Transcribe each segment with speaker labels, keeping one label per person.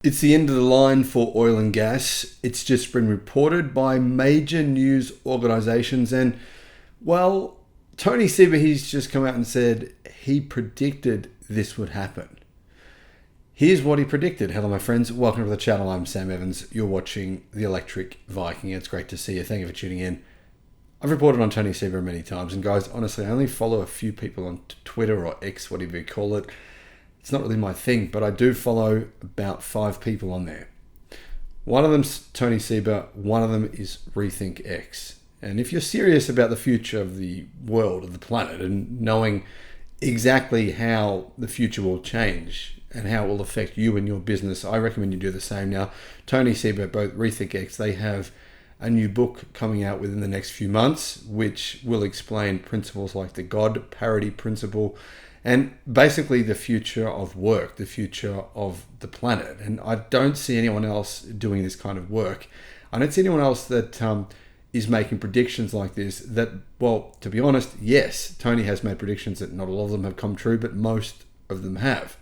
Speaker 1: It's the end of the line for oil and gas. It's just been reported by major news organizations. And, well, Tony Seba, he's just come out and said he predicted this would happen. Here's what he predicted. Hello, my friends. Welcome to the channel. I'm Sam Evans. You're watching the Electric Viking. It's great to see you. Thank you for tuning in. I've reported on Tony Seba many times. And, guys, honestly, I only follow a few people on Twitter or X, whatever you call it. It's not really my thing, but I do follow about 5 people on there. One of them's Tony Seba, one of them is Rethink X. And if you're serious about the future of the world, of the planet, and knowing exactly how the future will change and how it will affect you and your business, I recommend you do the same. Now, Tony Seba, both Rethink X, they have a new book coming out within the next few months, which will explain principles like the God parity principle, and basically the future of work, the future of the planet. And I don't see anyone else doing this kind of work. I don't see anyone else that is making predictions like this that, well, to be honest, yes, Tony has made predictions that not all of them have come true, but most of them have.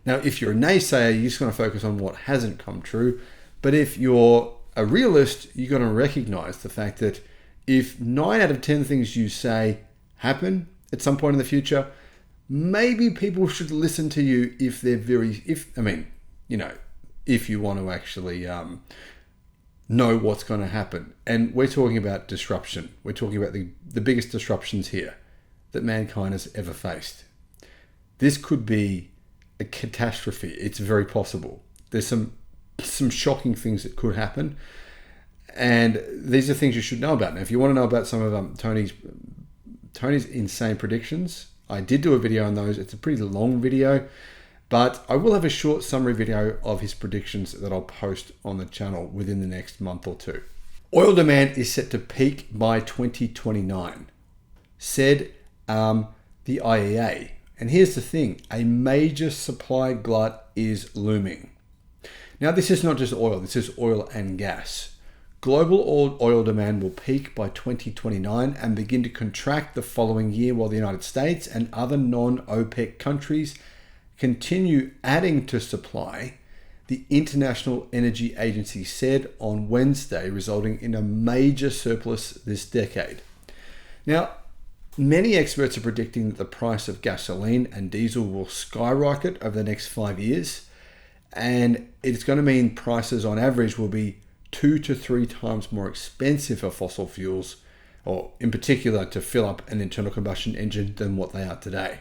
Speaker 1: Now, if you're a naysayer, you're just going to focus on what hasn't come true. But if you're a realist, you're going to recognize the fact that if 9 out of 10 things you say happen at some point in the future, maybe people should listen to you if you want to actually know what's going to happen. And we're talking about disruption. We're talking about the biggest disruptions here that mankind has ever faced. This could be a catastrophe. It's very possible. There's some shocking things that could happen. And these are things you should know about. Now, if you want to know about some of Tony's insane predictions, I did do a video on those. It's a pretty long video, but I will have a short summary video of his predictions that I'll post on the channel within the next month or two. Oil demand is set to peak by 2029, said the IEA. And here's the thing, a major supply glut is looming. Now, this is not just oil, this is oil and gas. Global oil demand will peak by 2029 and begin to contract the following year while the United States and other non-OPEC countries continue adding to supply, the International Energy Agency said on Wednesday, resulting in a major surplus this decade. Now, many experts are predicting that the price of gasoline and diesel will skyrocket over the next 5 years, and it's going to mean prices on average will be 2 to 3 times more expensive for fossil fuels, or in particular to fill up an internal combustion engine, than what they are today.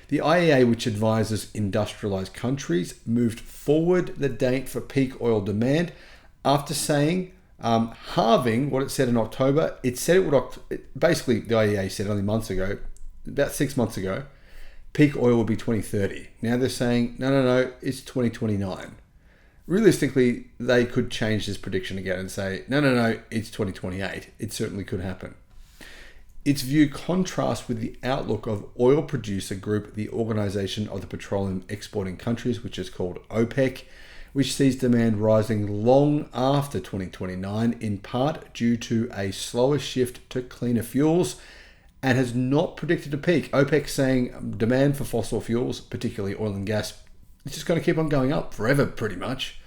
Speaker 1: The IEA, which advises industrialized countries, moved forward the date for peak oil demand after saying halving what it said in October. It said it would, basically the IEA said only months ago, about 6 months ago, peak oil will be 2030. Now they're saying, no, it's 2029. Realistically, they could change this prediction again and say, no, it's 2028. It certainly could happen. Its view contrasts with the outlook of oil producer group, the Organization of the Petroleum Exporting Countries, which is called OPEC, which sees demand rising long after 2029, in part due to a slower shift to cleaner fuels, and has not predicted a peak. OPEC saying demand for fossil fuels, particularly oil and gas, it's just going to keep on going up forever, pretty much.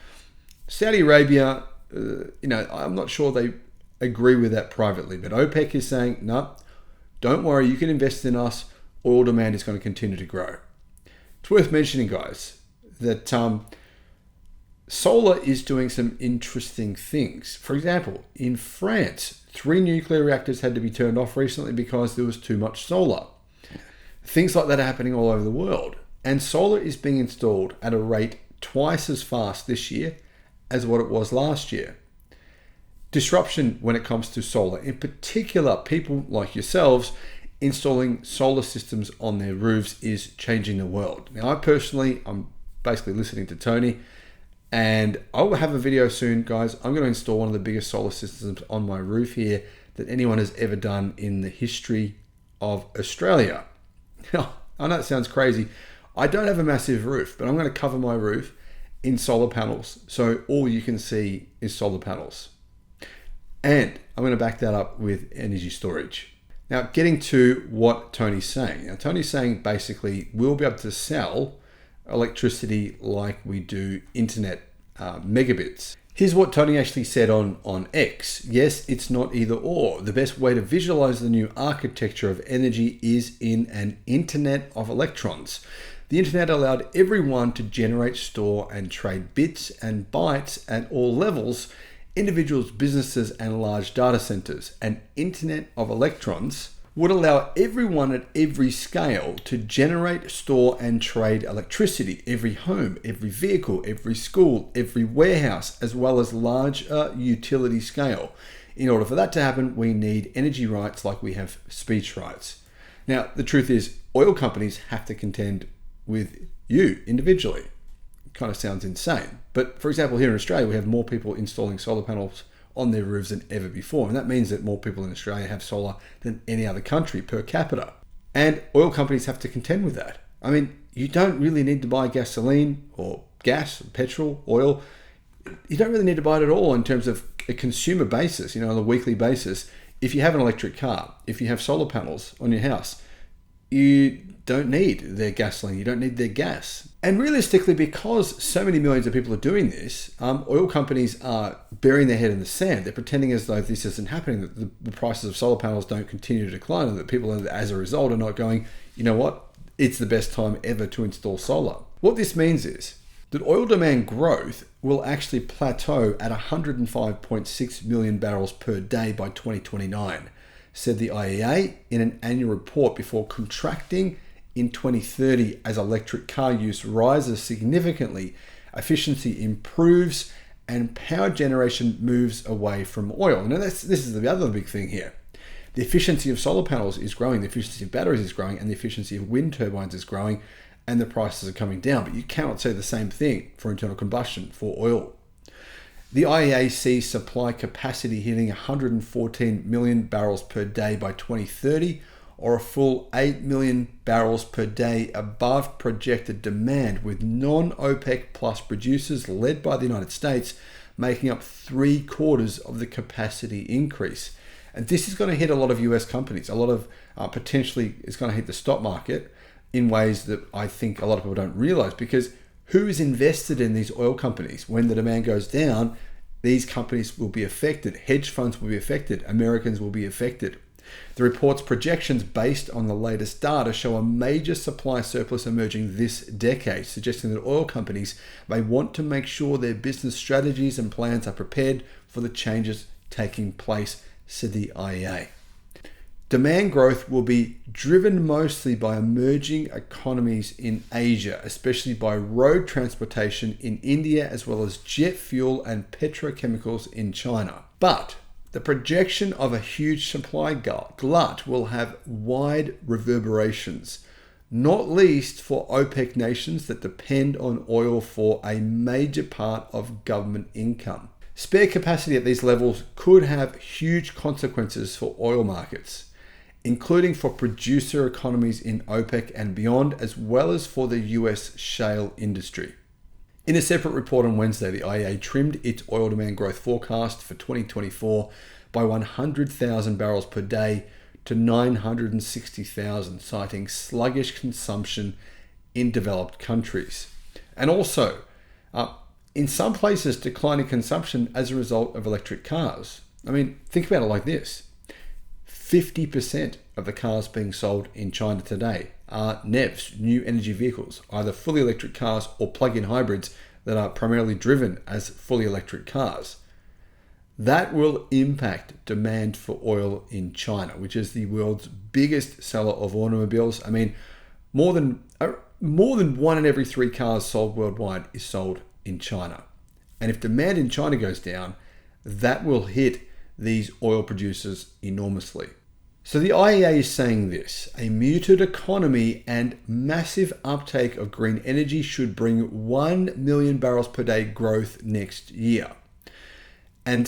Speaker 1: Saudi Arabia, I'm not sure they agree with that privately, but OPEC is saying, no, don't worry, you can invest in us. Oil demand is going to continue to grow. It's worth mentioning, guys, that solar is doing some interesting things. For example, in France, 3 nuclear reactors had to be turned off recently because there was too much solar. Things like that are happening all over the world. And solar is being installed at a rate twice as fast this year as what it was last year. Disruption when it comes to solar, in particular, people like yourselves installing solar systems on their roofs, is changing the world. Now, I'm basically listening to Tony, and I'll have a video soon, guys. I'm going to install one of the biggest solar systems on my roof here that anyone has ever done in the history of Australia. Now, I know it sounds crazy. I don't have a massive roof, but I'm going to cover my roof in solar panels, so all you can see is solar panels. And I'm going to back that up with energy storage. Now, getting to what Tony's saying. Now, Tony's saying basically we'll be able to sell electricity like we do internet megabits. Here's what Tony actually said on X. Yes, it's not either or. The best way to visualize the new architecture of energy is in an internet of electrons. The internet allowed everyone to generate, store, and trade bits and bytes at all levels, individuals, businesses, and large data centers. An internet of electrons would allow everyone at every scale to generate, store, and trade electricity. Every home, every vehicle, every school, every warehouse, as well as large utility scale. In order for that to happen, we need energy rights like we have speech rights. Now, the truth is, oil companies have to contend with you individually. It kind of sounds insane. But for example, here in Australia, we have more people installing solar panels on their roofs than ever before. And that means that more people in Australia have solar than any other country per capita. And oil companies have to contend with that. I mean, you don't really need to buy gasoline or gas, petrol, oil. You don't really need to buy it at all in terms of a consumer basis, on a weekly basis. If you have an electric car, if you have solar panels on your house, you don't need their gasoline, you don't need their gas. And realistically, because so many millions of people are doing this, oil companies are burying their head in the sand. They're pretending as though this isn't happening, that the prices of solar panels don't continue to decline, and that people, as a result, are not going, you know what, it's the best time ever to install solar. What this means is that oil demand growth will actually plateau at 105.6 million barrels per day by 2029, said the IEA in an annual report, before contracting in 2030 as electric car use rises significantly, efficiency improves, and power generation moves away from oil. Now, this is the other big thing here. The efficiency of solar panels is growing, the efficiency of batteries is growing, and the efficiency of wind turbines is growing, and the prices are coming down. But you cannot say the same thing for internal combustion, for oil. The IEA sees supply capacity hitting 114 million barrels per day by 2030, or a full 8 million barrels per day above projected demand, with non-OPEC plus producers led by the United States making up 3/4 of the capacity increase. And this is going to hit a lot of US companies. A lot of potentially it's going to hit the stock market in ways that I think a lot of people don't realize, because who is invested in these oil companies? When the demand goes down, these companies will be affected. Hedge funds will be affected. Americans will be affected. The report's projections based on the latest data show a major supply surplus emerging this decade, suggesting that oil companies may want to make sure their business strategies and plans are prepared for the changes taking place, said the IEA. Demand growth will be driven mostly by emerging economies in Asia, especially by road transportation in India, as well as jet fuel and petrochemicals in China. But the projection of a huge supply glut will have wide reverberations, not least for OPEC nations that depend on oil for a major part of government income. Spare capacity at these levels could have huge consequences for oil markets, including for producer economies in OPEC and beyond, as well as for the US shale industry. In a separate report on Wednesday, the IEA trimmed its oil demand growth forecast for 2024 by 100,000 barrels per day to 960,000, citing sluggish consumption in developed countries. And also, in some places, declining consumption as a result of electric cars. I mean, think about it like this. 50% of the cars being sold in China today are NEVs, new energy vehicles, either fully electric cars or plug-in hybrids that are primarily driven as fully electric cars. That will impact demand for oil in China, which is the world's biggest seller of automobiles. I mean, more than 1 in every 3 cars sold worldwide is sold in China. And if demand in China goes down, that will hit these oil producers enormously. So the IEA is saying this: a muted economy and massive uptake of green energy should bring 1 million barrels per day growth next year. And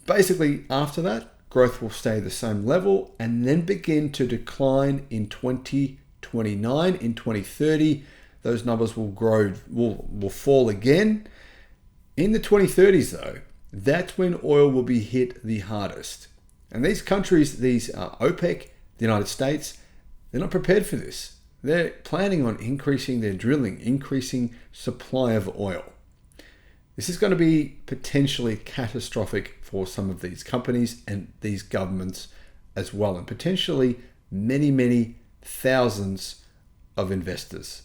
Speaker 1: basically after that, growth will stay the same level and then begin to decline in 2029. In 2030, those numbers will fall again. In the 2030s though, that's when oil will be hit the hardest. And these countries, these OPEC, the United States, they're not prepared for this. They're planning on increasing their drilling, increasing supply of oil. This is going to be potentially catastrophic for some of these companies and these governments as well, and potentially many, many thousands of investors.